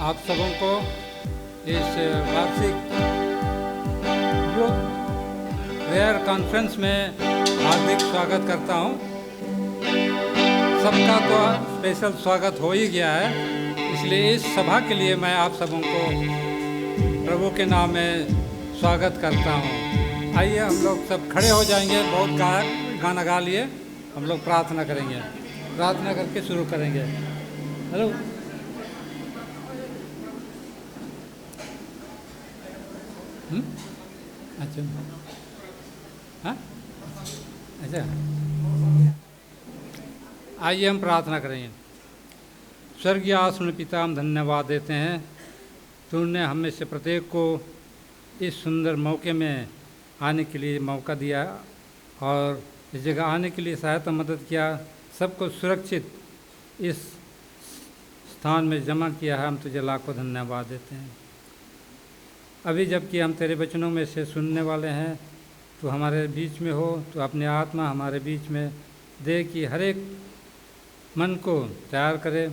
आप सबों को इस वार्षिक यूथ प्रेयर कॉन्फ्रेंस में हार्दिक स्वागत करता हूं। सबका तो स्पेशल स्वागत हो ही गया है, इसलिए इस सभा के लिए मैं आप सबों को प्रभु के नाम में स्वागत करता हूं। आइए हम लोग सब खड़े हो जाएंगे, बहुत गाना गा लिए, हम लोग प्रार्थना करेंगे, प्रार्थना करके शुरू करेंगे। हेलो, अच्छा हाँ अच्छा, आइए हम प्रार्थना करेंगे। स्वर्गीय आसमान पिता, हम धन्यवाद देते हैं, तुमने हमें से प्रत्येक को इस सुंदर मौके में आने के लिए मौका दिया और इस जगह आने के लिए सहायता मदद किया, सबको सुरक्षित इस स्थान में जमा किया है। हम तुझे लाखों धन्यवाद देते हैं। अभी जबकि हम तेरे वचनों में से सुनने वाले हैं, तो हमारे बीच में हो, तो अपनी आत्मा हमारे बीच में दे कि हर एक मन को तैयार करे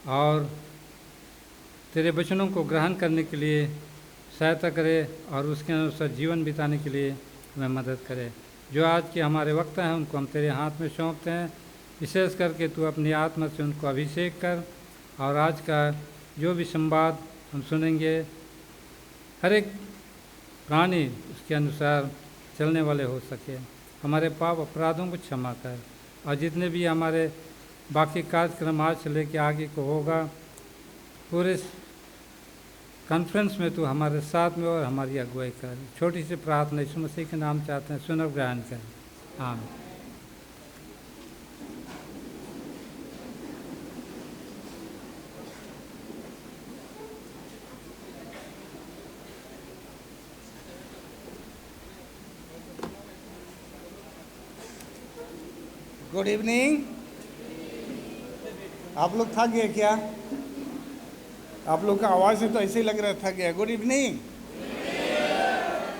और तेरे वचनों को ग्रहण करने के लिए सहायता करे और उसके अनुसार जीवन बिताने के लिए हमें मदद करे। जो आज के हमारे वक्त हैं उनको हम तेरे हाथ में सौंपते हैं। विशेष करके तू अपनी आत्मा से उनको अभिषेक कर और आज का जो भी संवाद हम सुनेंगे, हर एक प्राणी उसके अनुसार चलने वाले हो सके। हमारे पाप अपराधों को क्षमा कर और जितने भी हमारे बाकी कार्यक्रम आज से लेके आगे को होगा, पूरे कॉन्फ्रेंस में तू हमारे साथ में और हमारी अगुवाई कर। छोटी सी प्रार्थना यीशु मसीह के नाम चाहते हैं, सुन और ग्रहण कर। आमीन। Good evening. आप लोग थक गए क्या? आप लोग का आवाज़ से तो ऐसे ही लग रहा था गया। Good evening,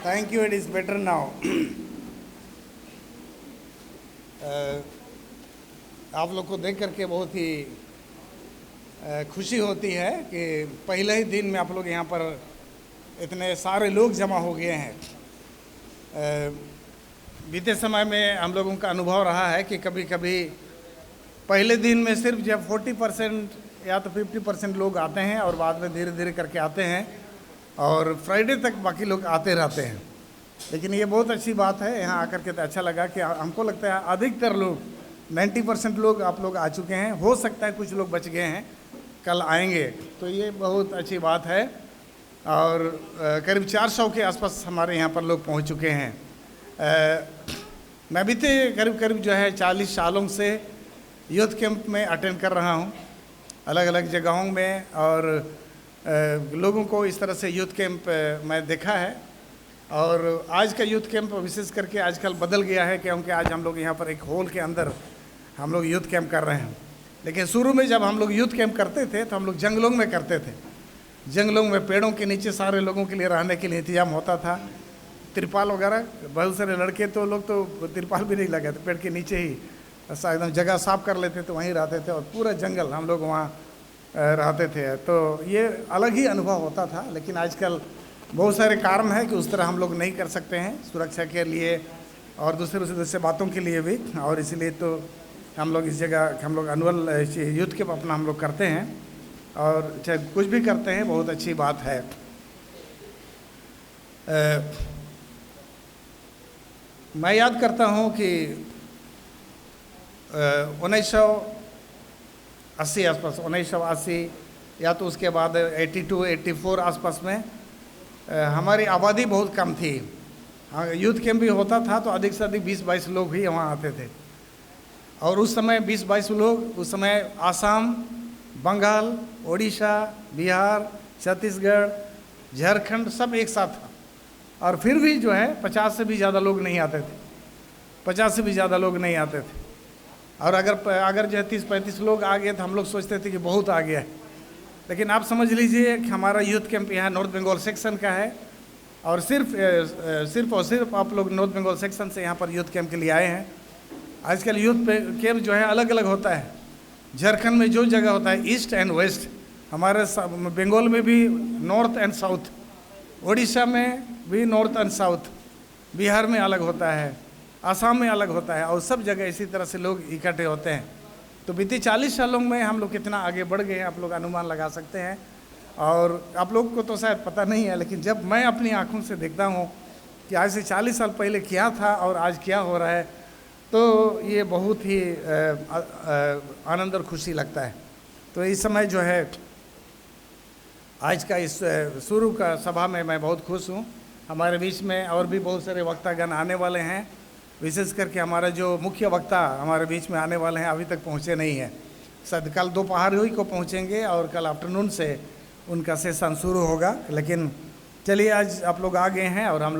thank you, it is better now. आप लोग को देख करके बहुत ही खुशी होती है कि पहले ही दिन में आप लोग यहाँ पर इतने सारे लोग जमा हो गए हैं। बीते समय में हम लोगों का अनुभव रहा है कि कभी कभी पहले दिन में सिर्फ जब 40% या तो 50% लोग आते हैं और बाद में धीरे धीरे करके आते हैं और फ्राइडे तक बाकी लोग आते रहते हैं। लेकिन ये बहुत अच्छी बात है, यहाँ आकर के तो अच्छा लगा कि हमको लगता है अधिकतर लोग 90% लोग आप लोग आ चुके हैं। हो सकता है कुछ लोग बच गए हैं, कल आएंगे, तो ये बहुत अच्छी बात है। और करीब 400 के आसपास हमारे यहाँ पर लोग पहुँच चुके हैं। मैं बीते करीब करीब जो है 40 सालों से यूथ कैंप में अटेंड कर रहा हूँ अलग अलग जगहों में, और लोगों को इस तरह से यूथ कैंप मैं देखा है। और आज का यूथ कैंप विशेष करके आजकल बदल गया है, क्योंकि आज हम लोग यहाँ पर एक हॉल के अंदर हम लोग यूथ कैंप कर रहे हैं। लेकिन शुरू में जब हम लोग यूथ कैंप करते थे तो हम लोग जंगलों में करते थे। जंगलों में पेड़ों के नीचे सारे लोगों के लिए रहने के लिए इंतजाम होता था, तिरपाल वगैरह। बहुत सारे लड़के तो लोग तो तिरपाल भी नहीं लगाते, पेड़ के नीचे ही ऐसा एकदम जगह साफ कर लेते थे, वहीं रहते थे और पूरा जंगल हम लोग वहाँ रहते थे। तो ये अलग ही अनुभव होता था। लेकिन आजकल बहुत सारे कारण हैं कि उस तरह हम लोग नहीं कर सकते हैं, सुरक्षा के लिए और दूसरे बातों के लिए भी। और इसलिए तो हम लोग इस जगह हम लोग एनुअल यूथ कैंप अपना हम लोग करते हैं, और चाहे कुछ भी करते हैं, बहुत अच्छी बात है। मैं याद करता हूँ कि 1980 आसपास, 1980 या तो उसके बाद 82 84 आसपास में हमारी आबादी बहुत कम थी। हाँ, यूथ कैंप भी होता था तो अधिक से अधिक 20-22 लोग ही वहाँ आते थे। और उस समय 20-22 लोग, उस समय आसाम, बंगाल, उड़ीसा, बिहार, छत्तीसगढ़, झारखंड सब एक साथ था। और फिर भी जो है 50 से भी ज़्यादा लोग नहीं आते थे, 50 से भी ज़्यादा लोग नहीं आते थे। और अगर जो है 30-35 लोग आ गए तो हम लोग सोचते थे कि बहुत आ गया है। लेकिन आप समझ लीजिए कि हमारा यूथ कैंप यहाँ नॉर्थ बंगाल सेक्शन का है, और सिर्फ आप लोग नॉर्थ बंगाल सेक्शन से यहाँ पर यूथ कैंप के लिए आए हैं। आजकल यूथ कैंप जो है अलग अलग होता है। झारखंड में जो जगह होता है ईस्ट एंड वेस्ट, हमारे बंगाल में भी नॉर्थ एंड साउथ, उड़ीसा में भी नॉर्थ एंड साउथ, बिहार में अलग होता है, आसाम में अलग होता है, और सब जगह इसी तरह से लोग इकट्ठे होते हैं। तो बीते 40 सालों में हम लोग कितना आगे बढ़ गए हैं, आप लोग अनुमान लगा सकते हैं। और आप लोग को तो शायद पता नहीं है, लेकिन जब मैं अपनी आंखों से देखता हूँ कि आज से 40 साल पहले क्या था और आज क्या हो रहा है, तो ये बहुत ही आनंद और खुशी लगता है। तो इस समय जो है आज का इस शुरू का सभा में मैं बहुत खुश हूँ। हमारे बीच में और भी बहुत सारे वक्तागण आने वाले हैं, विशेष करके हमारा जो मुख्य वक्ता हमारे बीच में आने वाले हैं अभी तक पहुँचे नहीं हैं, शायद कल दोपहर ही को पहुँचेंगे और कल आफ्टरनून से उनका सेशन शुरू होगा। लेकिन चलिए आज आप लोग आ गए हैं और हम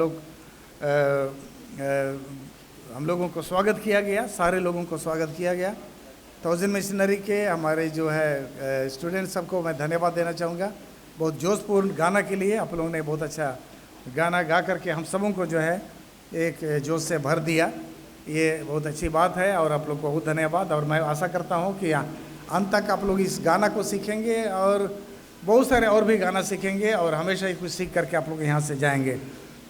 लोगों को स्वागत किया गया, सारे लोगों को स्वागत किया गया। थाउजेंड मिशनरी के हमारे जो है स्टूडेंट सबको मैं धन्यवाद देना चाहूँगा, बहुत जोशपूर्ण गाना के लिए। आप लोगों ने बहुत अच्छा गाना गा करके हम सबों को जो है एक जोश से भर दिया, ये बहुत अच्छी बात है और आप लोग को बहुत धन्यवाद। और मैं आशा करता हूँ कि अंत तक आप लोग इस गाना को सीखेंगे और बहुत सारे और भी गाना सीखेंगे और हमेशा ही कुछ सीख करके आप लोग यहाँ से जाएंगे।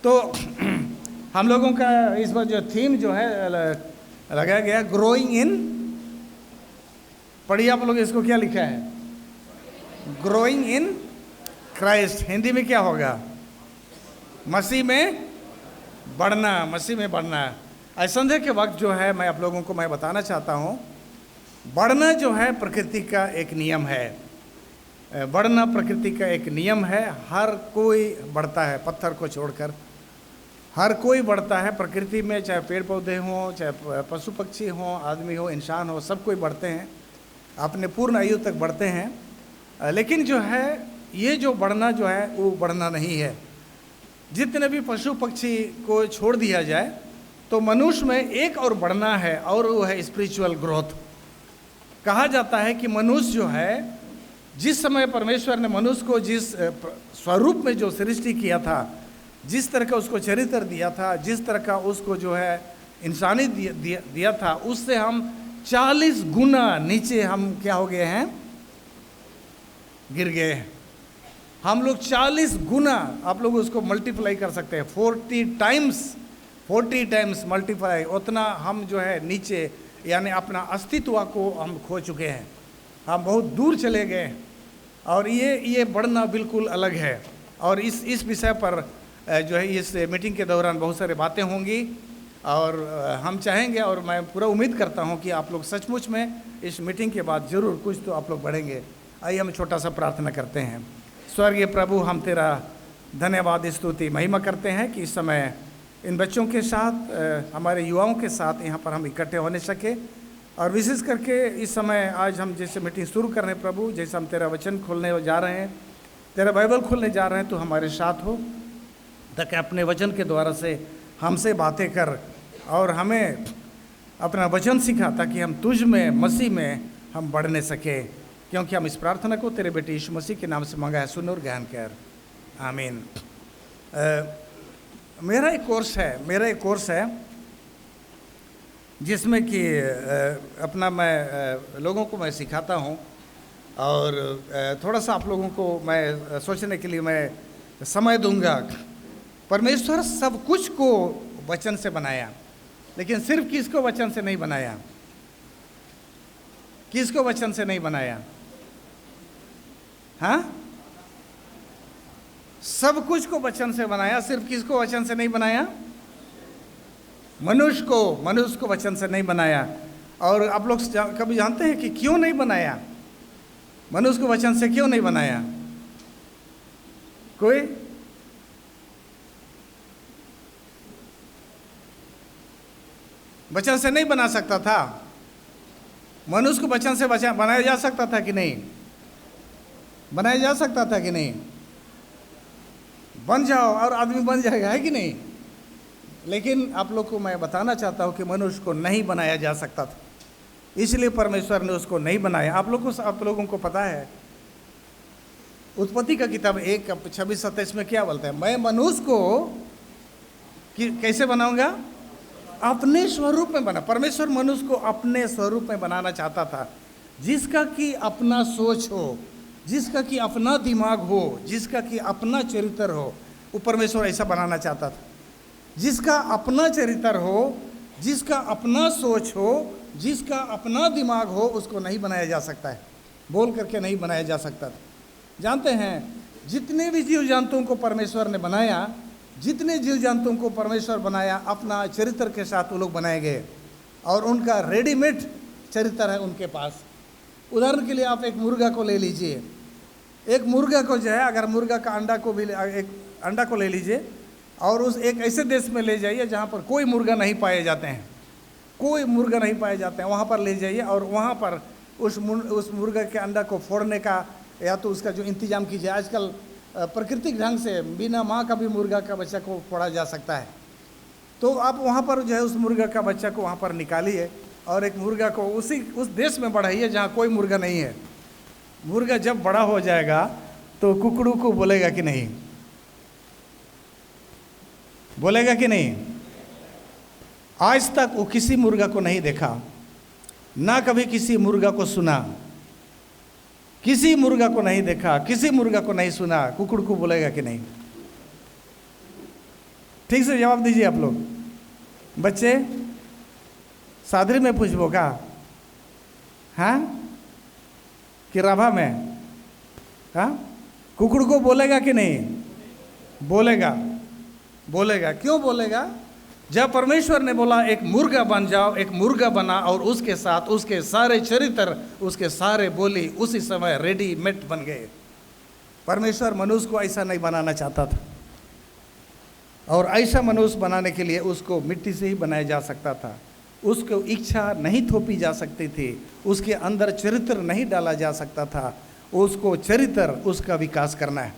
तो हम लोगों का इस बार जो थीम जो है लगाया गया, ग्रोइंग इन, पढ़िए आप लोग इसको, क्या लिखा है? Growing in Christ. हिंदी में क्या होगा? मसीह में बढ़ना, मसीह में बढ़ना। आज संध्या के वक्त जो है मैं आप लोगों को मैं बताना चाहता हूँ, बढ़ना जो है प्रकृति का एक नियम है। बढ़ना प्रकृति का एक नियम है, हर कोई बढ़ता है, पत्थर को छोड़कर हर कोई बढ़ता है प्रकृति में, चाहे पेड़ पौधे हों, चाहे पशु पक्षी हों, आदमी हो, इंसान हो, सब कोई बढ़ते हैं, अपने पूर्ण आयु तक बढ़ते हैं। लेकिन जो है ये जो बढ़ना जो है वो बढ़ना नहीं है। जितने भी पशु पक्षी को छोड़ दिया जाए तो मनुष्य में एक और बढ़ना है और वो है स्पिरिचुअल ग्रोथ। कहा जाता है कि मनुष्य जो है, जिस समय परमेश्वर ने मनुष्य को जिस स्वरूप में जो सृष्टि किया था, जिस तरह का उसको चरित्र दिया था, जिस तरह का उसको जो है इंसानी दिया था, उससे हम 40 गुना नीचे हम क्या हो गए हैं? गिर गए हैं। हम लोग 40 गुना, आप लोग उसको मल्टीप्लाई कर सकते हैं, 40 टाइम्स मल्टीप्लाई, उतना हम जो है नीचे, यानी अपना अस्तित्व को हम खो चुके हैं, हम बहुत दूर चले गए। और ये बढ़ना बिल्कुल अलग है। और इस विषय पर जो है इस मीटिंग के दौरान बहुत सारी बातें होंगी और हम चाहेंगे और मैं पूरा उम्मीद करता हूं कि आप लोग सचमुच में इस मीटिंग के बाद ज़रूर कुछ तो आप लोग बढ़ेंगे। आइए हम छोटा सा प्रार्थना करते हैं। स्वर्गीय प्रभु, हम तेरा धन्यवाद, स्तुति, महिमा करते हैं कि इस समय इन बच्चों के साथ, हमारे युवाओं के साथ यहाँ पर हम इकट्ठे होने सके। और विशेष करके इस समय आज हम जैसे मीटिंग शुरू कर रहे हैं प्रभु, जैसे हम तेरा वचन खोलने जा रहे हैं, तेरा बाइबल खोलने जा रहे हैं, तो हमारे साथ हो, ताकि अपने वचन के द्वारा से हमसे बातें कर और हमें अपना वचन सिखा, ताकि हम तुझ में, मसीह में हम बढ़ने सके। क्योंकि हम इस प्रार्थना को तेरे बेटे यीशु मसीह के नाम से मांगा है, सुन और ज्ञान कर, आमीन। मेरा एक कोर्स है जिसमें कि अपना मैं लोगों को मैं सिखाता हूँ और थोड़ा सा आप लोगों को मैं सोचने के लिए मैं समय दूंगा। परमेश्वर सब कुछ को वचन से बनाया, लेकिन सिर्फ किसको वचन से नहीं बनाया? किसको वचन से नहीं बनाया? हाँ, सब कुछ को वचन से बनाया, सिर्फ किसको वचन से नहीं बनाया? मनुष्य को वचन से नहीं बनाया। और आप लोग कभी जानते हैं कि क्यों नहीं बनाया? मनुष्य को वचन से क्यों नहीं बनाया? कोई? वचन से नहीं बना सकता था? मनुष्य को वचन से बनाया जा सकता था कि नहीं? बनाया जा सकता था कि नहीं? बन जाओ और आदमी बन जाएगा, है कि नहीं? लेकिन आप लोग को मैं बताना चाहता हूं कि मनुष्य को नहीं बनाया जा सकता था, इसलिए परमेश्वर ने उसको नहीं बनाया। आप लोगों को पता है, उत्पत्ति का किताब 1:26-27 में क्या बोलता है? मैं मनुष्य को कैसे बनाऊंगा? अपने स्वरूप में बना। परमेश्वर मनुष्य को अपने स्वरूप में बनाना चाहता था, जिसका कि अपना सोच हो, जिसका कि अपना दिमाग हो, जिसका कि अपना चरित्र हो, वो परमेश्वर ऐसा बनाना चाहता था। जिसका अपना चरित्र हो, जिसका अपना सोच हो, जिसका अपना दिमाग हो, उसको नहीं बनाया जा सकता है, बोल करके नहीं बनाया जा सकता था। जानते हैं, जितने भी जीव जंतुओं को परमेश्वर ने बनाया, जितने जीव जंतुओं को परमेश्वर बनाया, अपना चरित्र के साथ वो लोग बनाए गए और उनका रेडीमेड चरित्र है उनके पास। उदाहरण के लिए आप एक मुर्गा को ले लीजिए। एक मुर्गा को जो है, अगर मुर्गा का अंडा को भी एक अंडा को ले लीजिए और उस एक ऐसे देश में ले जाइए जहाँ पर कोई मुर्गा नहीं पाए जाते हैं, कोई मुर्गा नहीं पाए जाते हैं, वहाँ पर ले जाइए और वहाँ पर उस मुर्गा के अंडा को फोड़ने का या तो उसका जो इंतज़ाम कीजिए। आजकल प्राकृतिक ढंग से बिना माँ का भी मुर्गा का बच्चा को फोड़ा जा सकता है। तो आप वहाँ पर जो है उस मुर्गा का बच्चा को वहाँ पर निकालिए और एक मुर्गा को उस देश में बढ़ाइए जहाँ कोई मुर्गा नहीं है। मुर्गा जब बड़ा हो जाएगा तो कुकड़ू को बोलेगा कि नहीं, बोलेगा कि नहीं? आज तक वो किसी मुर्गा को नहीं देखा, ना कभी किसी मुर्गा को सुना, किसी मुर्गा को नहीं देखा, किसी मुर्गा को नहीं सुना। कुकड़ को बोलेगा कि नहीं? ठीक से जवाब दीजिए आप लोग। बच्चे सादरी में पूछबो का? हाँ कि राभा में? हाँ, कुकड़ को बोलेगा कि नहीं? बोलेगा, बोलेगा। क्यों बोलेगा? जब परमेश्वर ने बोला एक मुर्गा बन जाओ, एक मुर्गा बना और उसके साथ उसके सारे चरित्र, उसके सारे बोली उसी समय रेडीमेड बन गए। परमेश्वर मनुष्य को ऐसा नहीं बनाना चाहता था और ऐसा मनुष्य बनाने के लिए उसको मिट्टी से ही बनाया जा सकता था। उसको इच्छा नहीं थोपी जा सकती थी, उसके अंदर चरित्र नहीं डाला जा सकता था। उसको चरित्र, उसका विकास करना है,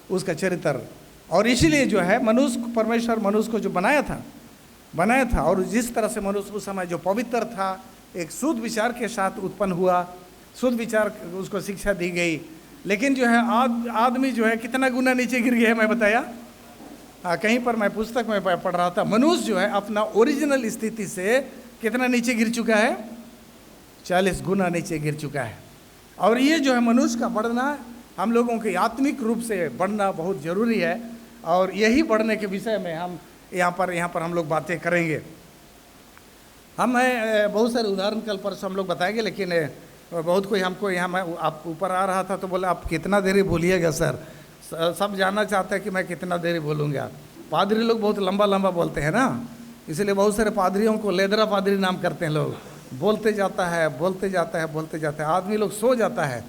उसका चरित्र। और इसीलिए जो है मनुष्य, परमेश्वर मनुष्य को जो बनाया था और जिस तरह से मनुष्य उस समय जो पवित्र था, एक शुद्ध विचार के साथ उत्पन्न हुआ, शुद्ध विचार उसको शिक्षा दी गई। लेकिन जो है आदमी जो है कितना गुना नीचे गिर गया है, मैं बताया। हाँ, कहीं पर मैं पुस्तक में पढ़ रहा था, मनुष्य जो है अपना ओरिजिनल स्थिति से कितना नीचे गिर चुका है? 40 गुना नीचे गिर चुका है। और ये जो है मनुष्य का बढ़ना, हम लोगों के आत्मिक रूप से बढ़ना बहुत ज़रूरी है और यही बढ़ने के विषय में हम यहाँ पर हम लोग बातें करेंगे। बहुत सारे उदाहरण कल परसों हम लोग बताएंगे, लेकिन बहुत कोई हमको यहाँ, मैं आप ऊपर आ रहा था तो बोला आप कितना देरी बोलिएगा सर, सब जानना चाहते हैं कि मैं कितना देरी बोलूँगा। पादरी लोग बहुत लंबा लंबा बोलते हैं ना, इसलिए बहुत सारे पादरियों को लेदरा पादरी नाम करते हैं लोग। बोलते जाता है, बोलते जाता है, बोलते जाता है, आदमी लोग सो जाता है,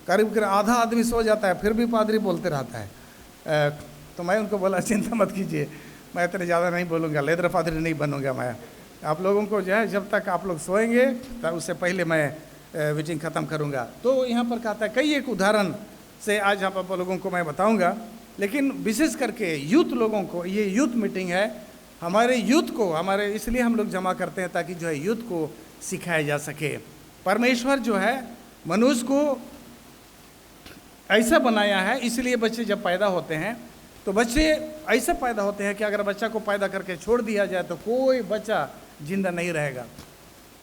करीब आधा आदमी सो जाता है, फिर भी पादरी बोलते रहता है। तो मैं उनको बोला चिंता मत कीजिए, मैं इतने ज़्यादा नहीं बोलूँगा, लेदर पादरी नहीं बनूँगा मैं। आप लोगों को जो है जब तक आप लोग सोएंगे तब उससे पहले मैं मीटिंग ख़त्म करूँगा। तो यहाँ पर कहता है, कई एक उदाहरण से आज आप लोगों को मैं बताऊँगा, लेकिन विशेष करके यूथ लोगों को, ये यूथ मीटिंग है, हमारे यूथ को, हमारे इसलिए हम लोग जमा करते हैं ताकि जो है यूथ को सिखाया जा सके। परमेश्वर जो है मनुष्य को ऐसा बनाया है, इसलिए बच्चे जब पैदा होते हैं तो बच्चे ऐसे पैदा होते हैं कि अगर बच्चा को पैदा करके छोड़ दिया जाए तो कोई बच्चा जिंदा नहीं रहेगा।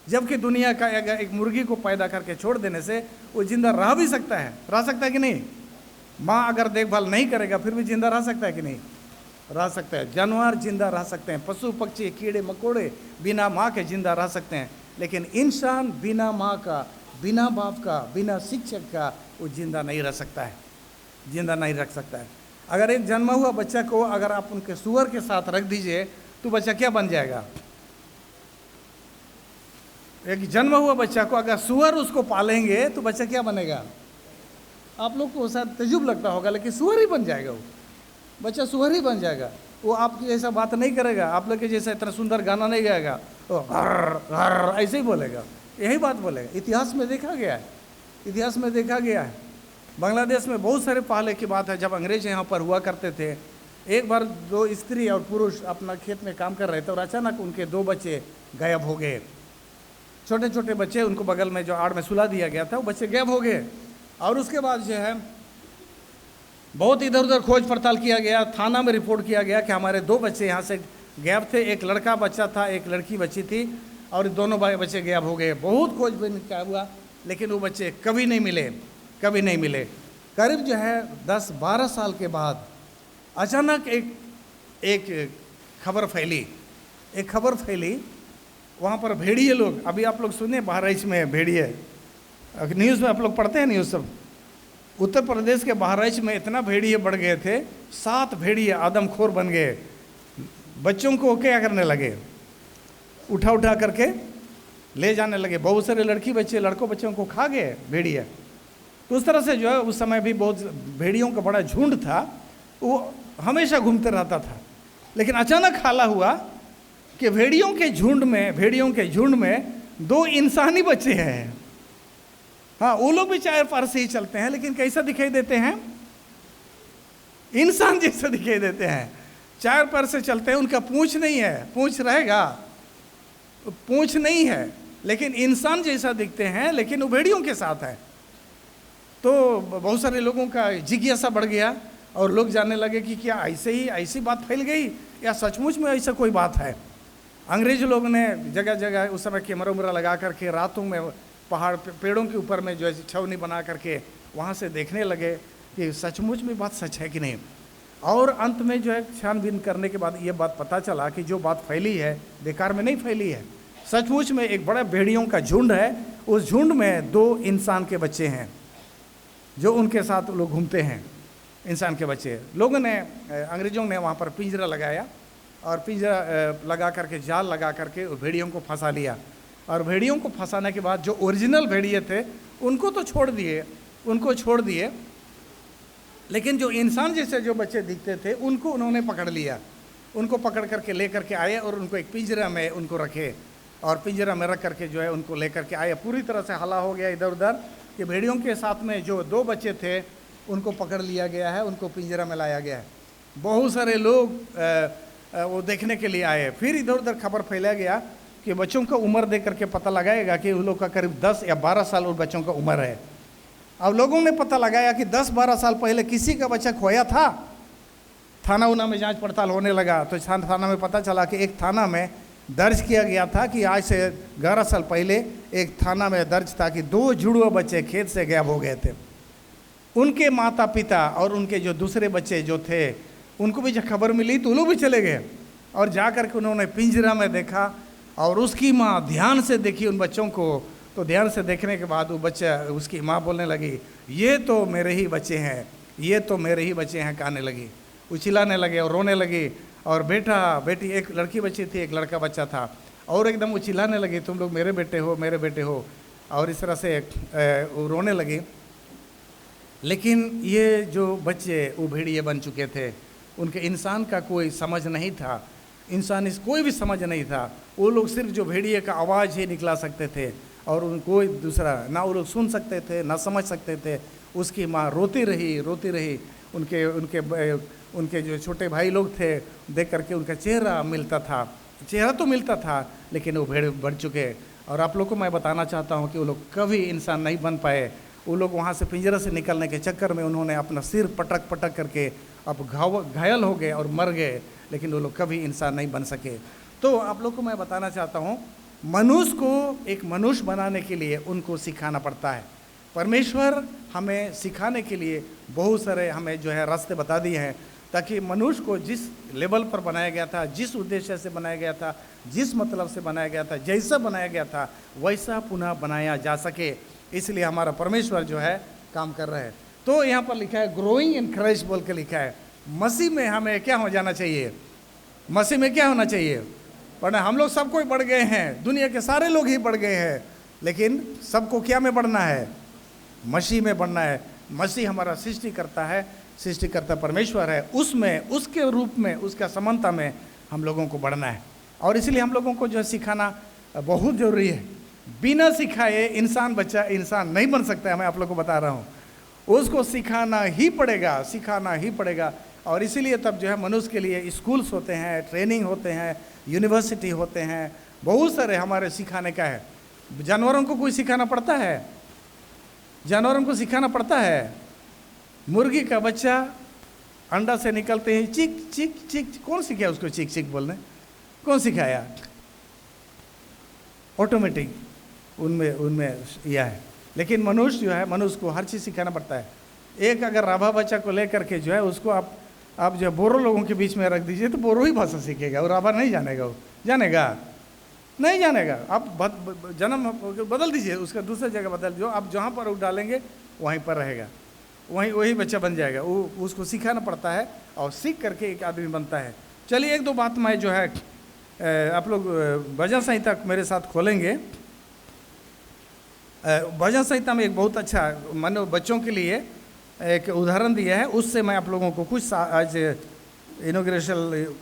जबकि दुनिया का अगर एक मुर्गी को पैदा करके छोड़ देने से वो जिंदा रह भी सकता है, रह सकता है कि नहीं? माँ अगर देखभाल नहीं करेगा फिर भी जिंदा रह सकता है कि नहीं? रह सकता है। जानवर जिंदा रह सकते हैं, पशु पक्षी कीड़े मकोड़े बिना माँ के जिंदा रह सकते हैं, लेकिन इंसान बिना माँ का, बिना बाप का, बिना शिक्षक का वो जिंदा नहीं रह सकता है, जिंदा नहीं रख सकता है। अगर एक जन्मा हुआ बच्चा को अगर आप उनके सुअर के साथ रख दीजिए तो बच्चा क्या बन जाएगा? एक जन्मा हुआ बच्चा को अगर सुअर उसको पालेंगे तो बच्चा क्या बनेगा? आप लोग को शायद तजुब लगता होगा, लेकिन सुअर ही बन जाएगा, वो बच्चा सुअर ही बन जाएगा। वो आपकी जैसा बात नहीं करेगा, आप लोग के जैसा इतना सुंदर गाना नहीं गाएगा, वो ऐसे ही बोलेगा, यही बात बोलेगा। इतिहास में देखा गया है, इतिहास में देखा गया है। बांग्लादेश में बहुत सारे पहले की बात है, जब अंग्रेज यहाँ पर हुआ करते थे, एक बार 2 स्त्री और पुरुष अपना खेत में काम कर रहे थे और अचानक उनके 2 बच्चे गायब हो गए। छोटे छोटे बच्चे, उनको बगल में जो आड़ में सुला दिया गया था, वो बच्चे गायब हो गए। और उसके बाद जो है बहुत इधर उधर खोज पड़ताल किया गया, थाना में रिपोर्ट किया गया कि हमारे 2 बच्चे यहाँ से गायब थे, एक लड़का बच्चा था, एक लड़की बच्ची थी, और दोनों बच्चे गायब हो गए। बहुत खोजबीन क्या हुआ, लेकिन वो बच्चे कभी नहीं मिले, कभी नहीं मिले, करीब जो है 10-12 साल के बाद अचानक एक खबर फैली, वहाँ पर भेड़िए लोग, अभी आप लोग सुने बहराइच में भेड़िए, न्यूज़ में आप लोग पढ़ते हैं न्यूज़ सब, उत्तर प्रदेश के बहराइच में इतना भेड़िए बढ़ गए थे, 7 भेड़िए आदमखोर बन गए, बच्चों को क्या करने लगे, उठा करके ले जाने लगे, बहुत सारे लड़कों बच्चों को खा गए भेड़िए। तो उस तरह से जो है उस समय भी बहुत भेड़ियों का बड़ा झुंड था, वो हमेशा घूमते रहता था। लेकिन अचानक हाला हुआ कि भेड़ियों के झुंड में 2 इंसानी बच्चे हैं। हाँ, वो लोग भी 4 पैर से ही चलते हैं, लेकिन कैसा दिखाई देते हैं? इंसान जैसा दिखाई देते हैं। 4 पैर से चलते हैं, उनका पूंछ नहीं है, पूंछ रहेगा, पूंछ नहीं है, लेकिन इंसान जैसा दिखते हैं, लेकिन वो भेड़ियों के साथ है। तो बहुत सारे लोगों का जिज्ञासा बढ़ गया और लोग जानने लगे कि क्या ऐसी बात फैल गई या सचमुच में ऐसा कोई बात है। अंग्रेज लोग ने जगह जगह उस समय कैमरा लगा करके रातों में पहाड़ पेड़ों के ऊपर में जो है छावनी बना करके वहाँ से देखने लगे कि सचमुच में बात सच है कि नहीं। और अंत में जो है छानबीन करने के बाद ये बात पता चला कि जो बात फैली है बेकार में नहीं फैली है, सचमुच में एक बड़ा भेड़ियों का झुंड है। उस झुंड में 2 इंसान के बच्चे हैं जो उनके साथ लोग घूमते हैं, इंसान के बच्चे। लोगों ने, अंग्रेजों ने वहाँ पर पिंजरा लगाया और पिंजरा लगा करके, जाल लगा करके भेड़ियों को फंसा लिया। और भेड़ियों को फंसाने के बाद जो ओरिजिनल भेड़िए थे उनको तो छोड़ दिए, लेकिन जो इंसान जैसे जो बच्चे दिखते थे उनको उन्होंने पकड़ लिया। उनको पकड़ करके ले करके आए और उनको एक पिंजरा में उनको रखे और पिंजरा में रख करके जो है उनको ले करके आए। पूरी तरह से हला हो गया इधर उधर कि भेड़ियों के साथ में जो 2 बच्चे थे उनको पकड़ लिया गया है, उनको पिंजरा में लाया गया है। बहुत सारे लोग वो देखने के लिए आए। फिर इधर उधर खबर फैला गया कि बच्चों का उम्र देख करके पता लगाएगा कि उन लोग का करीब 10 या 12 साल उन बच्चों का उम्र है। अब लोगों ने पता लगाया कि 10-12 साल पहले किसी का बच्चा खोया था। थाना उना में जांच पड़ताल होने लगा तो थाना में पता चला कि एक थाना में दर्ज किया गया था कि आज से 11 साल पहले एक थाना में दर्ज था कि 2 जुड़वा बच्चे खेत से गायब हो गए थे। उनके माता पिता और उनके जो दूसरे बच्चे जो थे उनको भी जब खबर मिली तो लोग भी चले गए और जा कर के उन्होंने पिंजरा में देखा और उसकी माँ ध्यान से देखी उन बच्चों को। तो ध्यान से देखने के बाद वो बच्चा, उसकी माँ बोलने लगी, ये तो मेरे ही बच्चे हैं, ये तो मेरे ही बच्चे हैं, कहने लगी, उचिल्लाने लगे और रोने लगी। और बेटी, एक लड़की बच्ची थी, एक लड़का बच्चा था, और एकदम उचिल्लाने लगी, तुम लोग मेरे बेटे हो, मेरे बेटे हो, और इस तरह से वो रोने लगी। लेकिन ये जो बच्चे वो भेड़िए बन चुके थे, उनके इंसान का कोई समझ नहीं था, इंसानी कोई भी समझ नहीं था। वो लोग सिर्फ जो भेड़िए का आवाज़ ही निकला सकते थे और कोई दूसरा ना वो लोग सुन सकते थे ना समझ सकते थे। उसकी माँ रोती रही। उनके जो छोटे भाई लोग थे देख करके उनका चेहरा तो मिलता था, लेकिन वो भेड़ बढ़ चुके। और आप लोग को मैं बताना चाहता हूँ कि वो लोग कभी इंसान नहीं बन पाए। वो लोग वहाँ से पिंजरा से निकलने के चक्कर में उन्होंने अपना सिर पटक करके अब घायल हो गए और मर गए, लेकिन वो लोग कभी इंसान नहीं बन सके। तो आप लोग को मैं बताना चाहता हूँ, मनुष्य को एक मनुष्य बनाने के लिए उनको सिखाना पड़ता है। परमेश्वर हमें सिखाने के लिए बहुत सारे हमें जो है रास्ते बता दिए हैं, ताकि मनुष्य को जिस लेवल पर बनाया गया था, जिस उद्देश्य से बनाया गया था, जिस मतलब से बनाया गया था, जैसा बनाया गया था वैसा पुनः बनाया जा सके। इसलिए हमारा परमेश्वर जो है काम कर रहा है। तो यहाँ पर लिखा है ग्रोइंग इन क्राइस्ट बोल के लिखा है। मसीह में हमें क्या हो जाना चाहिए? मसीह में क्या होना चाहिए? वरना हम लोग सब कोई बढ़ गए हैं, दुनिया के सारे लोग ही बढ़ गए हैं, लेकिन सबको क्या में बढ़ना है? मसीह में बढ़ना है। मसीह हमारा सृष्टि करता है, सृष्टिकर्ता परमेश्वर है, उसमें उसके रूप में उसका समानता में हम लोगों को बढ़ना है। और इसलिए हम लोगों को जो है सिखाना बहुत ज़रूरी है। बिना सिखाए बच्चा इंसान नहीं बन सकता है। मैं आप लोग को बता रहा हूँ, उसको सिखाना ही पड़ेगा। और इसीलिए तब जो है मनुष्य के लिए स्कूल्स होते हैं, ट्रेनिंग होते हैं, यूनिवर्सिटी होते हैं, बहुत सारे हमारे सिखाने का है। जानवरों को कोई सिखाना पड़ता है? जानवरों को सिखाना पड़ता है। मुर्गी का बच्चा अंडा से निकलते ही चिक चिक चिक, कौन सिखाया उसको चिक चिक बोलने? कौन सिखाया? ऑटोमेटिक उनमें यह है। लेकिन मनुष्य जो है, मनुष्य को हर चीज़ सिखाना पड़ता है। एक अगर राभा बच्चा को लेकर के जो है उसको आप जो बोरो लोगों के बीच में रख दीजिए तो बोरो ही भाषा सीखेगा, और राभा नहीं जानेगा, वो जानेगा नहीं जानेगा। आप जन्म बदल दीजिए, उसका दूसरा जगह बदल दीजिए, आप जहाँ पर डालेंगे वहीं पर रहेगा, वही बच्चा बन जाएगा। वो उसको सिखाना पड़ता है और सीख करके एक आदमी बनता है। चलिए एक दो बात मैं जो है आप लोग भजन संहिता मेरे साथ खोलेंगे। भजन संहिता में एक बहुत अच्छा मानो बच्चों के लिए एक उदाहरण दिया है, उससे मैं आप लोगों को कुछ आज इनॉग्रेशन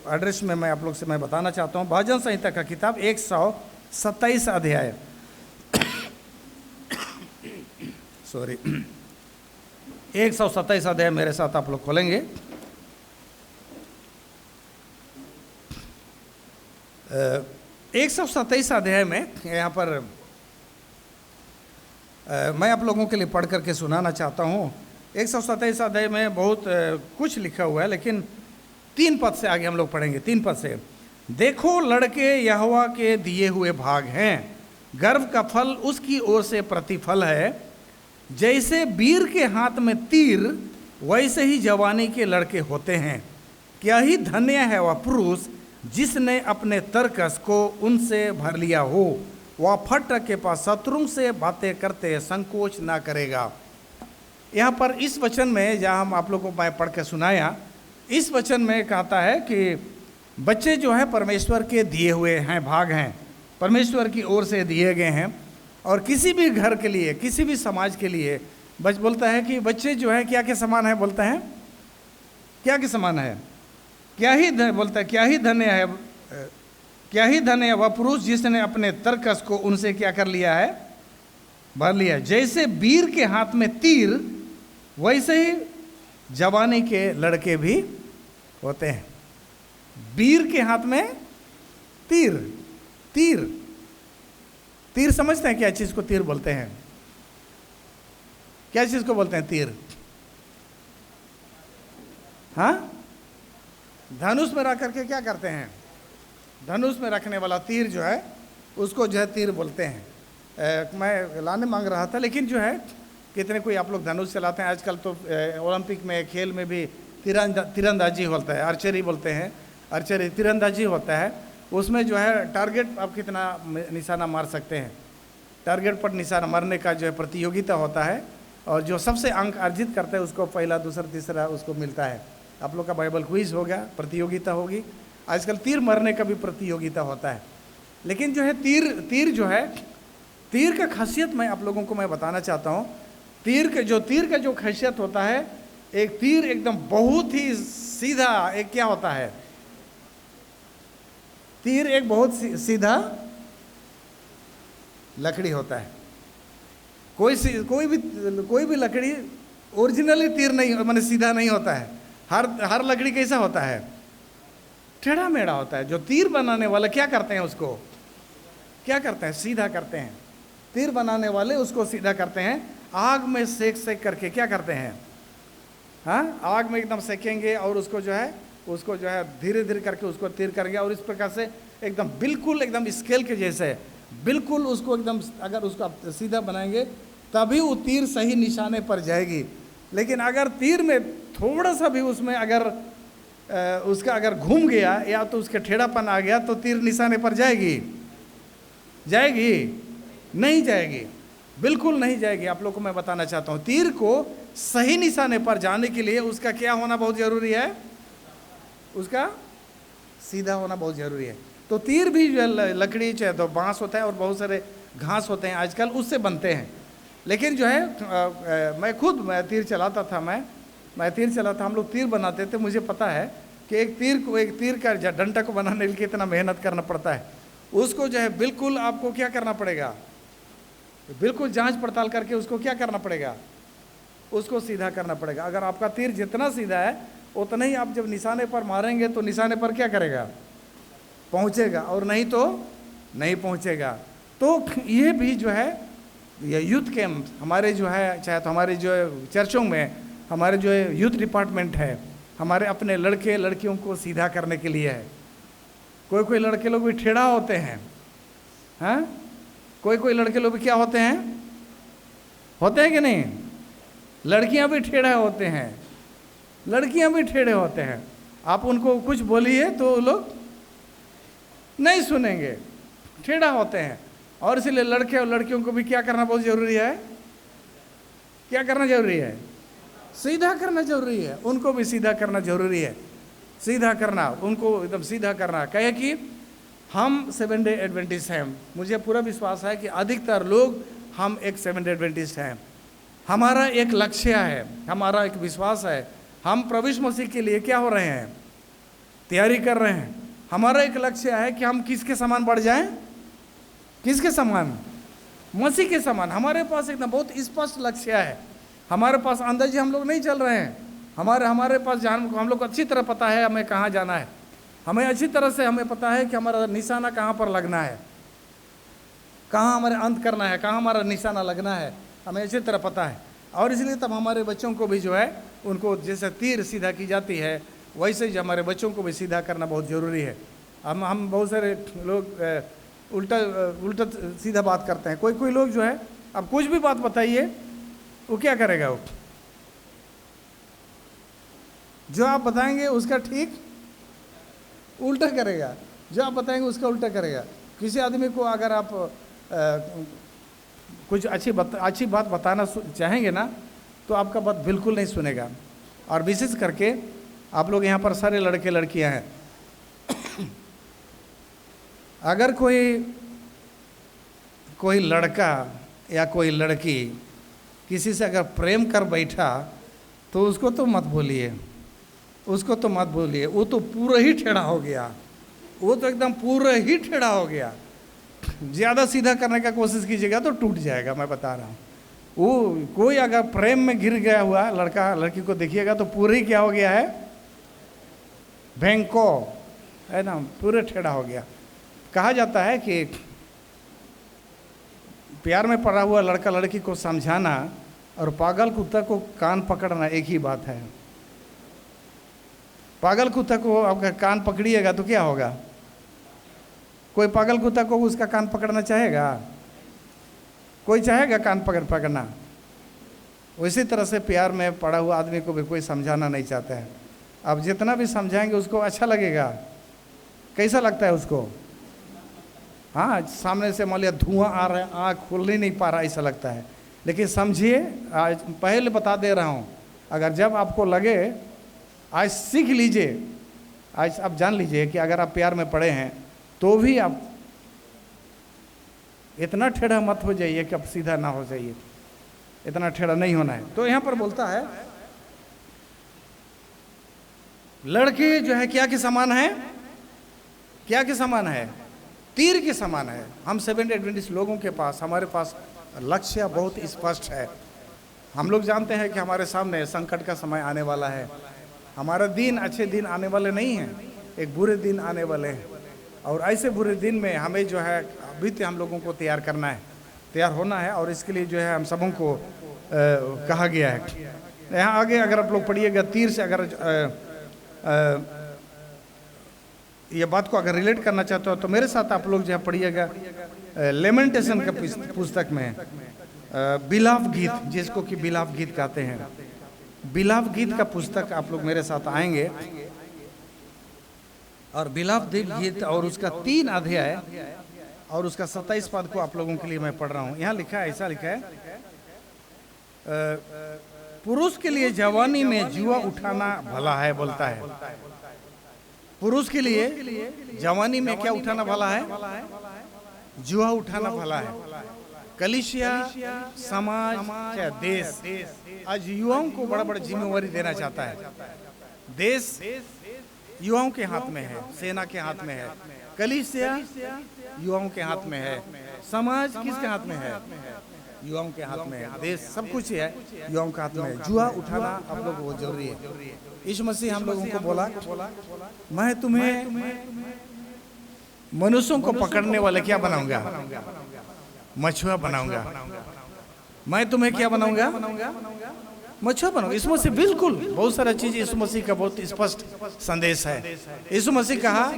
एड्रेस में मैं आप लोग से मैं बताना चाहता हूँ। भजन संहिता का किताब 127 अध्याय सॉरी 127 अध्याय मेरे साथ आप लोग खोलेंगे। 127 अध्याय में यहाँ पर मैं आप लोगों के लिए पढ़ करके सुनाना चाहता हूँ। 127 अध्याय में बहुत कुछ लिखा हुआ है, लेकिन 3 पद से आगे हम लोग पढ़ेंगे। 3 पद से, देखो लड़के यहोवा के दिए हुए भाग हैं, गर्व का फल उसकी ओर से प्रतिफल है। जैसे वीर के हाथ में तीर, वैसे ही जवानी के लड़के होते हैं। क्या ही धन्य है वह पुरुष जिसने अपने तरकस को उनसे भर लिया हो। वह फट के पास शत्रुओं से बातें करते संकोच ना करेगा। यहाँ पर इस वचन में जहाँ हम आप लोगों को मैं पढ़ के सुनाया, इस वचन में कहता है कि बच्चे जो है परमेश्वर के दिए हुए हैं, भाग हैं, परमेश्वर की ओर से दिए गए हैं। और किसी भी घर के लिए, किसी भी समाज के लिए बोलता है कि बच्चे जो है क्या के समान है, बोलता है क्या के समान है, बोलता है क्या ही धन्य है वह पुरुष जिसने अपने तरकस को उनसे क्या कर लिया है, भर लिया। जैसे वीर के हाथ में तीर, वैसे ही जवानी के लड़के भी होते हैं। वीर के हाथ में तीर, तीर तीर समझते हैं क्या चीज को तीर बोलते हैं? क्या चीज को बोलते हैं तीर? हाँ, धनुष में रख करके क्या करते हैं? धनुष में रखने वाला तीर जो है उसको जो है तीर बोलते हैं। मैं लाने मांग रहा था, लेकिन जो है कितने कोई आप लोग धनुष चलाते हैं। आजकल तो ओलंपिक में खेल में भी तीरंदाजी होता है, आर्चरी बोलते हैं, आर्चरी तीरंदाजी होता है। उसमें जो है टारगेट आप कितना निशाना मार सकते हैं, टारगेट पर निशाना मारने का जो है प्रतियोगिता होता है, और जो सबसे अंक अर्जित करता है उसको पहला, दूसरा, तीसरा उसको मिलता है। आप लोग का बाइबल क्विज होगा, प्रतियोगिता होगी। आजकल तीर मारने का भी प्रतियोगिता होता है। लेकिन जो है तीर जो है, तीर का खासियत मैं आप लोगों को मैं बताना चाहता हूँ। तीर का जो खासियत होता है, एक तीर एकदम बहुत ही सीधा, एक क्या होता है, तीर एक बहुत सीधा लकड़ी होता है। कोई भी लकड़ी ओरिजिनली तीर नहीं, माने सीधा नहीं होता है। हर लकड़ी कैसा होता है, टेढ़ा मेढ़ा होता है। जो तीर बनाने वाले क्या करते हैं, उसको क्या करते हैं, सीधा करते हैं। तीर बनाने वाले उसको सीधा करते हैं। आग में सेक करके क्या करते हैं, हाँ, आग में एकदम सेकेंगे और उसको जो है धीरे धीरे करके उसको तीर करेंगे, और इस प्रकार से एकदम बिल्कुल एकदम स्केल के जैसे बिल्कुल उसको एकदम, अगर उसको आप सीधा बनाएंगे तभी वो तीर सही निशाने पर जाएगी। लेकिन अगर तीर में थोड़ा सा भी उसमें अगर उसका अगर घूम गया या तो उसके टेढ़ापन आ गया तो तीर निशाने पर जाएगी नहीं जाएगी, बिल्कुल नहीं जाएगी। आप लोग को मैं बताना चाहता हूँ, तीर को सही निशाने पर जाने के लिए उसका क्या होना बहुत ज़रूरी है, उसका सीधा होना बहुत ज़रूरी है। तो तीर भी जो लकड़ी चाहे तो बांस होता है और बहुत सारे घास होते हैं आजकल, उससे बनते हैं। लेकिन जो है मैं तीर चलाता था, मैं तीर चलाता, हम लोग तीर बनाते थे। मुझे पता है कि एक तीर का डंडा को बनाने के लिए कितना मेहनत करना पड़ता है। उसको जो है बिल्कुल आपको क्या करना पड़ेगा, बिल्कुल जांच पड़ताल करके उसको क्या करना पड़ेगा, उसको सीधा करना पड़ेगा। अगर आपका तीर जितना सीधा है उतना ही आप जब निशाने पर मारेंगे तो निशाने पर क्या करेगा, पहुंचेगा, और नहीं तो नहीं पहुंचेगा। तो ये भी जो है ये यूथ कैंप हमारे जो है, चाहे तो हमारे जो है चर्चों में हमारे जो है यूथ डिपार्टमेंट है, हमारे अपने लड़के लड़कियों को सीधा करने के लिए है। कोई लड़के लोग भी टेढ़ा होते हैं, हाँ, कोई लड़के लोग भी क्या होते हैं कि नहीं, लड़कियां भी टेढ़े होते हैं, लड़कियां भी टेढ़े होते हैं। आप उनको कुछ बोलिए तो वो लोग नहीं सुनेंगे, टेढ़ा होते हैं। और इसलिए लड़के और लड़कियों को भी क्या करना बहुत ज़रूरी है? क्या करना ज़रूरी है? सीधा करना ज़रूरी है। उनको भी सीधा करना ज़रूरी है, सीधा करना, उनको एकदम सीधा करना। कहे कि हम 7 डे एडवेंटिस्ट हैं। मुझे पूरा विश्वास है कि अधिकतर लोग हम एक 7 डे एडवेंटिस्ट हैं। हमारा एक लक्ष्य है, हमारा एक विश्वास है। हम प्रभु यीशु मसीह के लिए क्या हो रहे हैं? तैयारी कर रहे हैं। हमारा एक लक्ष्य है कि हम किसके समान बढ़ जाएं? किसके समान? मसीह के समान। हमारे पास एकदम बहुत स्पष्ट लक्ष्य है। हमारे पास अंदाजे हम लोग नहीं चल रहे हैं। हमारे पास हम लोग को अच्छी तरह पता है हमें कहाँ जाना है। हमें अच्छी तरह से हमें पता है कि हमारा निशाना कहाँ पर लगना है, कहाँ हमारे अंत करना है, कहाँ हमारा निशाना लगना है, हमें अच्छी तरह पता है। और इसलिए तब हमारे बच्चों को भी जो है उनको जैसे तीर सीधा की जाती है वैसे ही हमारे बच्चों को भी सीधा करना बहुत ज़रूरी है। हम बहुत सारे लोग उल्टा सीधा बात करते हैं। कोई लोग जो है, अब कुछ भी बात बताइए वो क्या करेगा? वो जो आप बताएंगे उसका ठीक उल्टा करेगा, जो आप बताएंगे उसका उल्टा करेगा। किसी आदमी को अगर आप कुछ अच्छी बात बताना चाहेंगे ना तो आपका बात बिल्कुल नहीं सुनेगा। और विशेष करके आप लोग यहाँ पर सारे लड़के लड़कियाँ हैं। अगर कोई लड़का या कोई लड़की किसी से अगर प्रेम कर बैठा तो उसको तो मत बोलिए, उसको तो मत बोलिए। वो तो पूरा ही टेढ़ा हो गया, वो तो एकदम पूरा ही टेढ़ा हो गया। ज़्यादा सीधा करने का कोशिश कीजिएगा तो टूट जाएगा, मैं बता रहा हूँ। वो कोई अगर प्रेम में गिर गया हुआ लड़का लड़की को देखिएगा तो पूरा ही क्या हो गया है? भयंको है ना, पूरे टेढ़ा हो गया। कहा जाता है कि प्यार में पड़ा हुआ लड़का लड़की को समझाना और पागल कुत्ता को कान पकड़ना एक ही बात है। पागल कुत्ता को आपका कान पकड़िएगा तो क्या होगा? कोई पागल कुत्ता को उसका कान पकड़ना चाहेगा? कोई चाहेगा कान पकड़ना? उसी तरह से प्यार में पड़ा हुआ आदमी को भी कोई समझाना नहीं चाहता है। आप जितना भी समझाएंगे उसको अच्छा लगेगा। कैसा लगता है उसको? हाँ, सामने से मान लिया धुआं आ रहा है, आँख खुल नहीं पा रहा, ऐसा लगता है। लेकिन समझिए, आज पहले बता दे रहा हूँ, अगर जब आपको लगे, आज सीख लीजिए, आज आप जान लीजिए कि अगर आप प्यार में पड़े हैं तो भी आप इतना टेढ़ा मत हो जाइए कि आप सीधा ना हो जाइए। इतना टेढ़ा नहीं होना है। तो यहाँ पर बोलता है लड़के जो है क्या के समान है? क्या के समान है? तीर के समान है। हम 7 एडवेंटिस्ट लोगों के पास, हमारे पास लक्ष्य बहुत स्पष्ट है। हम लोग जानते हैं कि हमारे सामने संकट का समय आने वाला है। हमारा दिन अच्छे दिन आने वाले नहीं हैं, एक बुरे दिन आने वाले हैं। और ऐसे बुरे दिन में हमें जो है अभी हम लोगों को तैयार करना है, तैयार होना है। और इसके लिए जो है हम सबों को कहा गया है। यहाँ आगे अगर आप लोग पढ़िएगा, तीर से अगर ये बात को अगर रिलेट करना चाहते हो तो मेरे साथ आप लोग जो है पढ़िएगा लेमेंटेशन का पुस्तक में बिलाव गीत, जिसको कि बिलाव गीत कहते हैं। बिलाव गीत का पुस्तक आप लोग मेरे साथ आएंगे और बिलाव गीत और उसका 3 अध्याय और उसका 27 पद को आप लोगों के लिए मैं पढ़ रहा हूँ। यहाँ लिखा है, ऐसा लिखा है, पुरुष के लिए जवानी में जुआ उठाना भला है, बोलता है। पुरुष के लिए जवानी में क्या उठाना भला है? जुआ उठाना भला है। कलीसिया, समाज, क्या देश आज युवाओं को बड़ा बड़ा जिम्मेवारी देना चाहता है। देश युवाओं के हाथ में है, सेना के हाथ में है। कलीसिया युवाओं के हाथ में है। समाज किसके हाथ में है? युवाओं के हाथ में है। देश सब कुछ है युवाओं के हाथ में है। जुआ उठाना आप लोगों को बहुत जरूरी है। यीशु मसीह हम लोगों को बोला, मैं तुम्हें मनुष्यों को पकड़ने वाले क्या बनाऊंगा? मछुआ बनाऊंगा। मैं तुम्हें क्या बनाऊंगा? मछुआ बनाऊंगा। यीशु मसीह बिल्कुल बहुत सारा चीज यीशु मसीह का बहुत स्पष्ट संदेश है। यीशु मसीह कहा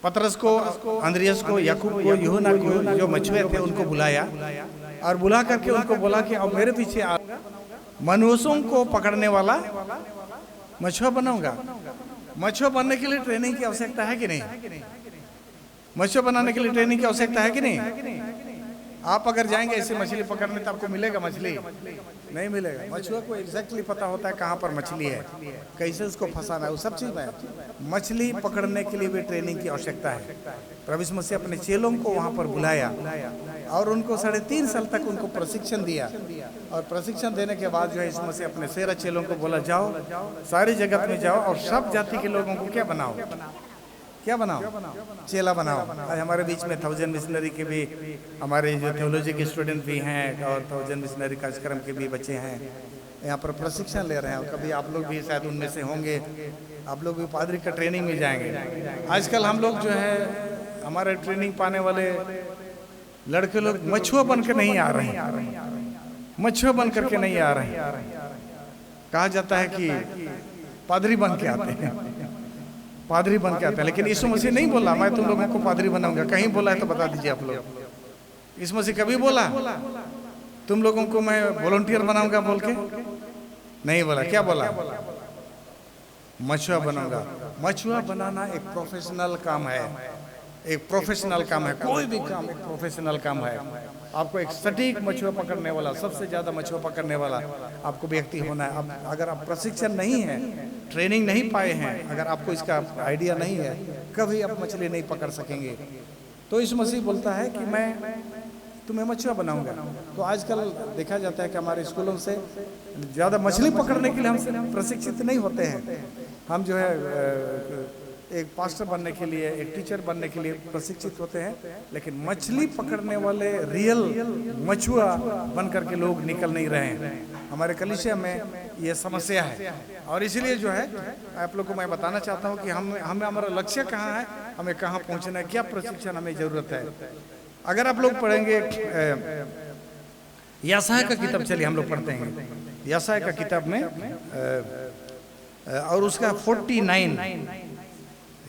पतरस को, अंद्रियास को, याकूब को, यूहन्ना को, जो मछुए थे उनको बुलाया और बुला करके उनको बोला कि अब मेरे पीछे आ। मनुष्यों को पकड़ने वाला मछुआ बनाऊंगा। मछुआ बनने के लिए ट्रेनिंग की आवश्यकता है कि नहीं? मछुआ बनाने के लिए ट्रेनिंग की आवश्यकता है कि नहीं? आप अगर जाएंगे ऐसे मछली पकड़ने तो आपको मिलेगा मछली? नहीं मिलेगा। मछुआ को एग्जैक्टली पता होता है कहाँ पर मछली है, कैसे उसको फंसाना है, वो सब चीज में। मछली पकड़ने के लिए भी ट्रेनिंग की आवश्यकता है। प्रभु यीशु मसीह अपने चेलों को वहाँ पर बुलाया और उनको 3.5 साल तक उनको प्रशिक्षण दिया। और प्रशिक्षण देने के बाद जो है यीशु मसीह अपने 13 चेलों को बोला, जाओ सारी जगत में जाओ और सब जाति के लोगों को क्या बनाओ, क्या बनाओ? चेला बनाओ। आज हमारे बीच में 1000 मिशनरी के भी, हमारे जो थियोलॉजी के स्टूडेंट भी हैं और 1000 मिशनरी कार्यक्रम के भी बच्चे हैं, यहाँ पर प्रशिक्षण ले रहे हैं। और कभी आप लोग भी शायद उनमें से होंगे, आप लोग भी पादरी का ट्रेनिंग में जाएंगे। आजकल हम लोग जो है हमारे ट्रेनिंग पाने वाले लड़के लोग मछुआ बन के नहीं आ रहे हैं, मछुआ बन करके नहीं आ रहे हैं। कहा जाता है कि पादरी बन के आते हैं, पादरी बन के आते हैं। लेकिन यीशु मसीह नहीं बोला मैं तुम लोगों को पादरी बनाऊंगा। कहीं बोला है तो बता दीजिए आप लोग। यीशु मसीह कभी बोला तुम लोगों को मैं वॉलंटियर बनाऊंगा बोल के? नहीं बोला। क्या बोला? मछुआ बनाऊंगा। मछुआ बनाना एक प्रोफेशनल काम है, एक प्रोफेशनल काम है। कोई भी काम एक प्रोफेशनल काम है। आपको एक सटीक मछुआ पकड़ने वाला, सबसे ज्यादा मछुआ पकड़ने वाला आपको व्यक्ति होना है। अब अगर आप प्रशिक्षण नहीं है, ट्रेनिंग नहीं पाए हैं, अगर आपको इसका आइडिया नहीं है, कभी आप मछली नहीं पकड़ सकेंगे। तो यीशु मसीह बोलता है कि मैं तुम्हें मछुआ बनाऊंगा। तो आजकल देखा जाता है कि हमारे स्कूलों से ज़्यादा मछली पकड़ने के लिए हम प्रशिक्षित नहीं होते हैं। हम जो है एक पास्टर बनने के लिए, एक टीचर बनने के लिए प्रशिक्षित होते हैं, लेकिन मछली पकड़ने वाले रियल मछुआ बन करके लोग निकल नहीं रहे हैं। हमारे कलीसिया में ये समस्या है। और इसलिए जो है आप लोग को मैं बताना चाहता हूँ कि हमें हमारा लक्ष्य कहाँ है, हमें कहाँ पहुँचना है, क्या प्रशिक्षण हमें ज़रूरत है। अगर आप लोग पढ़ेंगे यशायाह का किताब, चलिए हम लोग पढ़ते हैं यशायाह का किताब में और उसका 49,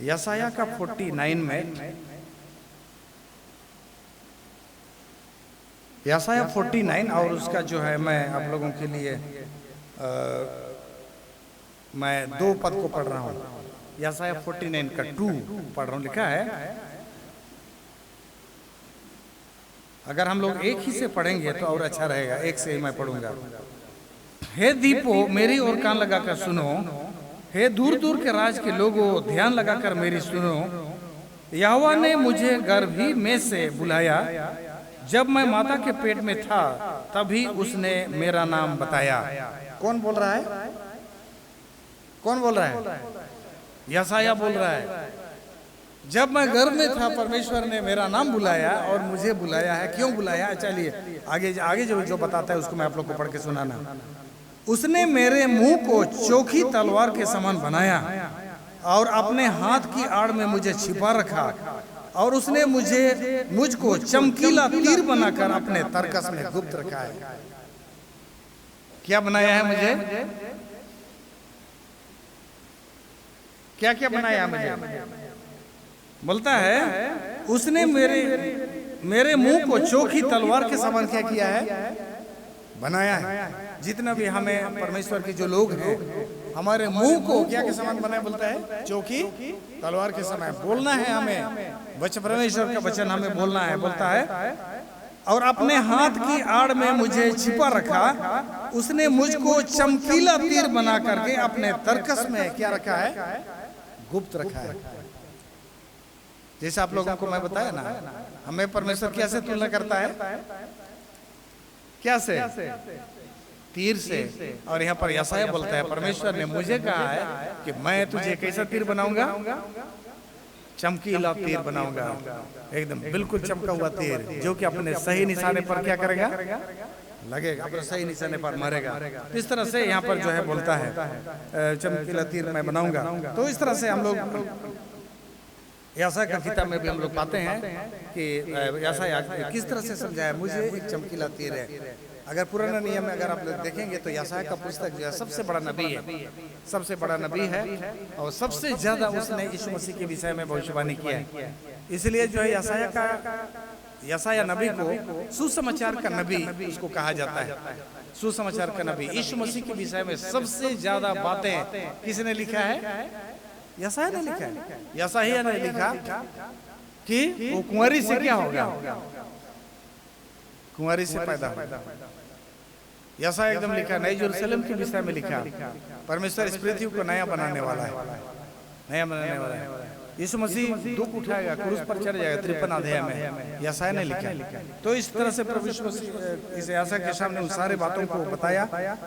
यशायाह का 49 में, यशायाह 49 और उसका जो है मैं आप लोगों के लिए मैं 2 पद को पढ़ रहा हूँ। यशायाह 49 का 2 पढ़ रहा हूँ। लिखा है, अगर हम लोग एक ही से पढ़ेंगे तो और अच्छा रहेगा, एक से ही मैं पढ़ूंगा। हे दीपो मेरी ओर कान लगाकर सुनो, हे दूर दूर के राज के लोगों ध्यान लगाकर मेरी सुनो। यहोवा ने मुझे गर्भ ही में से बुलाया, जब मैं माता के पेट में था तभी उसने मेरा नाम बताया। कौन बोल रहा है? कौन बोल रहा है? यशायाह बोल रहा है। जब मैं गर्भ में था परमेश्वर ने मेरा नाम बुलाया और मुझे बुलाया है। क्यों बुलाया? चलिए आगे जो बताता है उसको मैं आप लोग को पढ़ के सुनाना। उसने मेरे मुंह को चोखी तलवार के समान बनाया और अपने हाथ की आड़ में मुझे छिपा रखा, और उसने मुझको चमकीला तीर बनाकर अपने तरकस में गुप्त रखा है। क्या बनाया है मुझे? क्या क्या बनाया है मुझे? बोलता है उसने मेरे मुंह को चोखी तलवार के समान क्या किया है? बनाया है। जितना भी हमें परमेश्वर के जो लोग हैं, हमारे मुंह को क्या के समान बनाया? बोलता है चोखी तलवार के समान बोलना है हमें। वचन परमेश्वर का वचन हमें बोलना है। बोलता है और अपने हाथ की आड़ में मुझे छिपा रखा, उसने मुझको चमकीला तीर बना करके अपने तरकस में क्या रखा है? गुप्त रखा है। जैसे आप लोगों को मैं बताया ना, हमें परमेश्वर कैसे तुलना करता है? क्या से? तीर से। और यहाँ पर यशायाह बोलता है परमेश्वर ने मुझे कहा है कि मैं तुझे कैसा तीर बनाऊंगा? चमकीला तीर बनाऊंगा, एकदम बिल्कुल चमका हुआ तीर, जो कि अपने सही निशाने पर क्या करेगा? लगेगा, अपने सही निशाने पर मारेगा। इस तरह से यहाँ पर जो है बोलता है चमकीला तीर मैं बनाऊंगा। तो इस तरह से हम लोग यशायाह का किताब में भी हम लोग पाते हैं कि यशायाह किस तरह से समझाया, मुझे एक चमकीला तीर है। अगर पुराना नियम में अगर आप लोग देखेंगे तो यशायाह का पुस्तक जो है सबसे बड़ा नबी है, सबसे बड़ा नबी है, और सबसे ज्यादा उसने यीशु मसीह के विषय में भविष्यवाणी किया है। इसलिए जो है यशायाह नबी को सुसमाचार का नबी उसको कहा जाता है। सुसमाचार का नबी, यीशु मसीह के विषय में सबसे ज्यादा बातें किसने लिखा है? यशायाह ने लिखा है। यशायाह ने लिखा कि वो कुंवारी से क्या होगा? कुंवारी से पैदा होगा। यशायाह एकदम लिखा, नई यरूशलेम के विषय में लिखा, परमेश्वर इस पृथ्वी को नया बनाने वाला है, नया बनाने वाला है। यीशु मसीह दुख उठाएगा, क्रूस पर चढ़ जाएगा, 53 अध्याय में यशायाह ने लिखा। तो इस तरह से प्रभु यीशु मसीह इस यशायाह के सामने उन सारे बातों को बताया,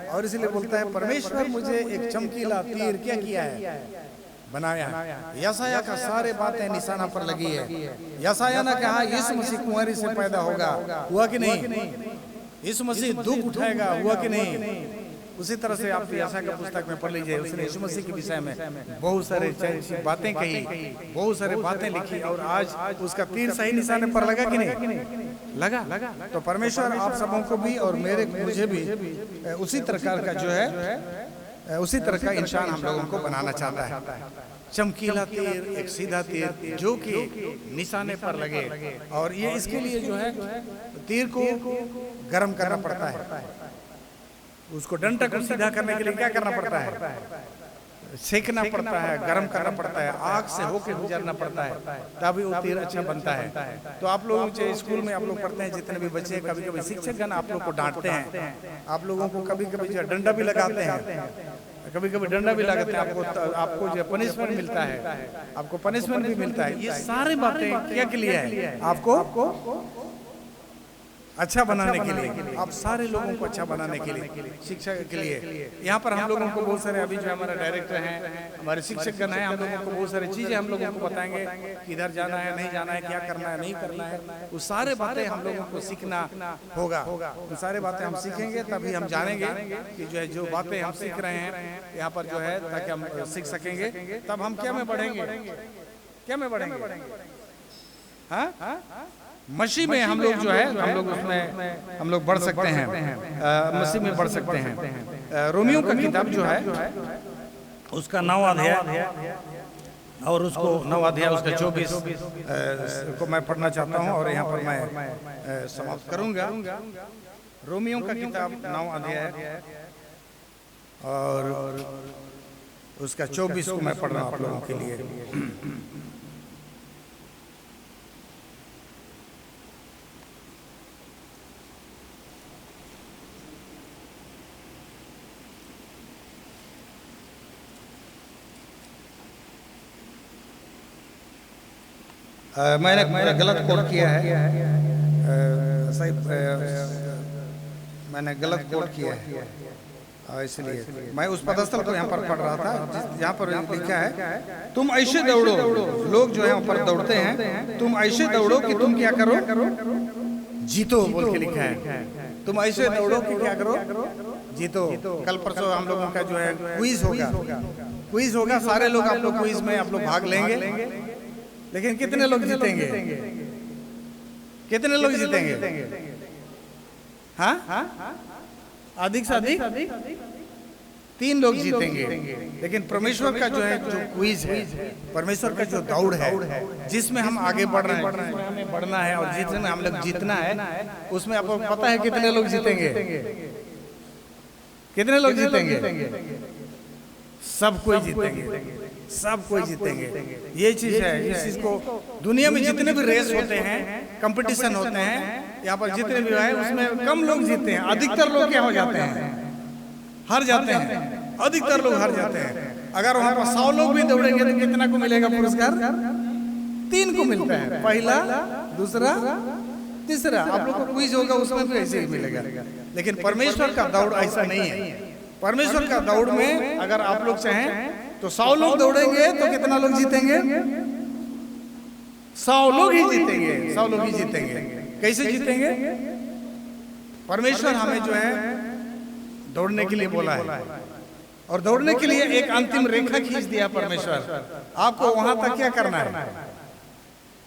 और इसलिए बोलता है परमेश्वर मुझे एक चमकीला तीर क्या किया है? बनाया है। यशायाह का सारे बातें निशाना पर लगी है। यशायाह ने कहा यीशु मसीह कुंवारी से पैदा होगा, हुआ कि नहीं? यीशु मसीह दुख उठाएगा, हुआ कि नहीं? उसी तरह से आप यशायाह का पुस्तक में पढ़ लीजिए, उसने यीशु मसीह के विषय में बहुत सारे बातें कही, बहुत सारे बातें लिखी, और आज उसका तीर सही निशाने पर लगा कि नहीं? लगा। तो परमेश्वर आप सबों को भी और मुझे भी उसी प्रकार का जो है, उसी तरह का इंसान हम लोगों को बनाना चाहता है। चमकीला तीर, एक सीधा तीर जो कि निशाने पर लगे, और ये इसके लिए जो है तीर को गर्म करना पड़ता है, उसको डंडा को सीधा करने के लिए क्या करना पड़ता है? सेकना पड़ता है, गर्म करना पड़ता है, आग से होकर गुजरना पड़ता है, तभी वो तीर अच्छा बनता है। तो आप लोग जो स्कूल में आप लोग पढ़ते हैं, जितने भी बच्चे, कभी कभी शिक्षकगण आप लोग को डांटते हैं, आप लोगों को कभी कभी जो डंडा भी लगाते हैं, कभी कभी डंडा भी लगाते हैं, आपको जो पनिशमेंट मिलता है, आपको पनिशमेंट भी मिलता है। ये सारी बातें क्या के लिए है? आपको अच्छा बनाने के लिए, आप सारे लोगों को अच्छा बनाने के लिए, शिक्षा के लिए। यहाँ पर हम लोगों को बहुत सारे, अभी जो हमारा डायरेक्टर हैं, हमारे शिक्षकगण हैं, हम लोगों को बहुत सारी चीजें हम लोगों को बताएंगे, किधर जाना है, नहीं जाना है, क्या करना है, नहीं करना है। वो सारे बातें हम लोगों को सीखना होगा। वो सारे बातें हम सीखेंगे, तभी हम जानेंगे कि जो है जो बातें हम सीख रहे हैं यहाँ पर जो है, ताकि हम सीख सकेंगे, तब हम क्या में बढ़ेंगे, क्या में बढ़ेंगे? हाँ, मसीह में हम लोग जो है, हम लोग उसमें हम लोग बढ़ सकते हैं, मसीह में बढ़ सकते हैं। रोमियो का किताब जो है उसका 9 अध्याय, और उसको 9 अध्याय उसका 24 को मैं पढ़ना चाहता हूँ, और यहाँ पर मैं समाप्त करूँगा। रोमियो का किताब 9 अध्याय और उसका 24 को मैं पढ़ रहा हूँ आप लोगों के लिए। मैंने गलत कोट किया है, सही मैंने गलत कोट किया है, इसलिए मैं उस पदस्थल को यहाँ पर पढ़ रहा था जहाँ पर लिखा है तुम ऐसे दौड़ो। लोग जो है ऊपर दौड़ते हैं, तुम ऐसे दौड़ो कि तुम क्या करो? जीतो बोल के लिखा है। तुम ऐसे दौड़ो कि क्या करो? जीतो। कल परसों हम लोगों का जो है क्विज होगा, सारे लोग आप लोग क्विज में आप लोग भाग लेंगे, लेकिन कितने लोग जीतेंगे? कितने लोग जीतेंगे? हाँ, अधिक से अधिक 3 लोग जीतेंगे। लेकिन परमेश्वर का जो है जो क्विज है, परमेश्वर का जो दौड़ है, जिसमें हम आगे बढ़ रहे हैं, जिसमें हमें बढ़ना है और जिसमें हम लोग जीतना है, उसमें आपको पता है कितने लोग जीतेंगे? कितने लोग जीतेंगे? सब कोई जीतेंगे, सब कोई जीतेंगे। ये चीज है, इस चीज को दुनिया में जितने भी रेस होते हैं, कंपटीशन होते हैं, यहाँ पर जितने भी है उसमें कम लोग जीते हैं, अधिकतर लोग क्या हो जाते हैं? हार जाते हैं, अधिकतर लोग हार जाते हैं। अगर वहाँ पर 100 लोग भी दौड़ेंगे तो कितना को मिलेगा पुरस्कार? 3 को मिलता है, पहला, दूसरा, तीसरा। आप लोग को क्विज होगा उसमें भी ऐसे ही मिलेगा। लेकिन परमेश्वर का दौड़ ऐसा नहीं है। परमेश्वर का दौड़ में अगर आप लोग चाहें तो 100 लोग दौड़ेंगे तो कितना लोग जीतेंगे? 100 लोग ही जीतेंगे, 100 लोग ही जीतेंगे। कैसे जीतेंगे? परमेश्वर हमें जो है दौड़ने के लिए बोला है, और दौड़ने के लिए एक अंतिम रेखा खींच दिया परमेश्वर। आपको वहां तक क्या करना है?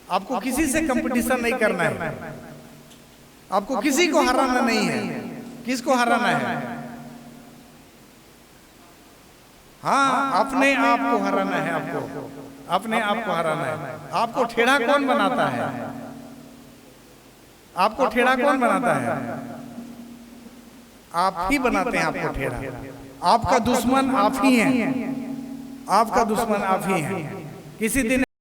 आपको किसी से कंपटीशन नहीं करना है, आपको किसी को हराना नहीं है। किसको हराना है? हाँ, अपने आप को हराना है। आपको अपने आप को हराना है। आपको ठेढ़ा कौन बनाता है? आपको ठेढ़ा कौन बनाता है? आप ही बनाते हैं आपको टेढ़ा। आपका दुश्मन आप ही हैं, आपका दुश्मन आप ही हैं। किसी दिन